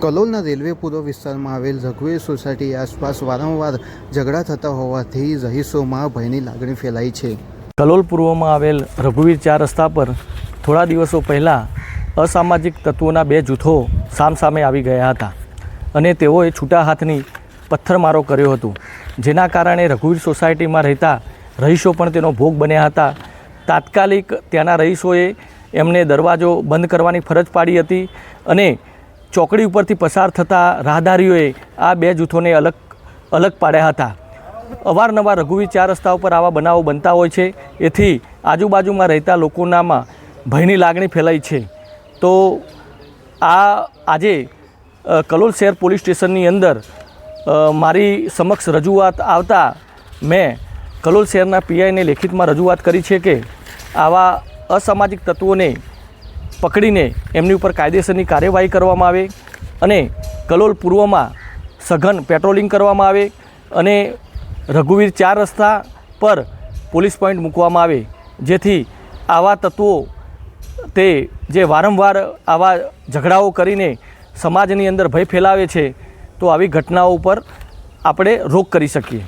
કલોલના railway પૂર્વ વિસ્તારમાં આવેલ રઘુવીર સોસાયટી આસપાસ વારંવાર ઝઘડા થતા હોવાથી રહીશોમાં ભયની લાગણી ફેલાઈ છે। કલોલ પૂર્વમાં આવેલ રઘુવીર 4 રસ્તા પર થોડા દિવસો પહેલાં અસામાજિક તત્વોના 2 જૂથો સામસામે આવી ગયા હતા અને તેઓએ છૂટા હાથની પથ્થરમારો કર્યો હતો, જેના કારણે રઘુવીર સોસાયટીમાં રહેતા રહીશો પણ તેનો ભોગ બન્યા હતા। તાત્કાલિક ત્યાંના રહીશોએ એમને દરવાજો બંધ કરવાની ફરજ પાડી હતી અને ચોકડી ઉપરથી પસાર થતા રાહદારીઓએ આ 2 જૂથોને અલગ પાડ્યા હતા। અવારનવાર રઘુવીર 4 રસ્તા ઉપર આવા બનાવો બનતા હોય છે, એથી આજુબાજુમાં રહેતા લોકોનામાં ભયની લાગણી ફેલાઈ છે। તો આજે કલોલ શહેર પોલીસ સ્ટેશનની અંદર મારી સમક્ષ રજૂઆત આવતા મેં કલોલ શહેરના પીઆઈને લેખિતમાં રજૂઆત કરી છે કે આવા અસામાજિક તત્વોને પકડીને એમની ઉપર કાયદેસરની કાર્યવાહી કરવામાં આવે અને કલોલ પૂર્વમાં સઘન પેટ્રોલિંગ કરવામાં આવે અને રઘુવીર 4 રસ્તા પર પોલીસ પોઈન્ટ મૂકવામાં આવે, જેથી આવા તત્વો તે જે વારંવાર આવા ઝઘડાઓ કરીને સમાજની અંદર ભય ફેલાવે છે, તો આવી ઘટનાઓ ઉપર આપણે રોક કરી શકીએ।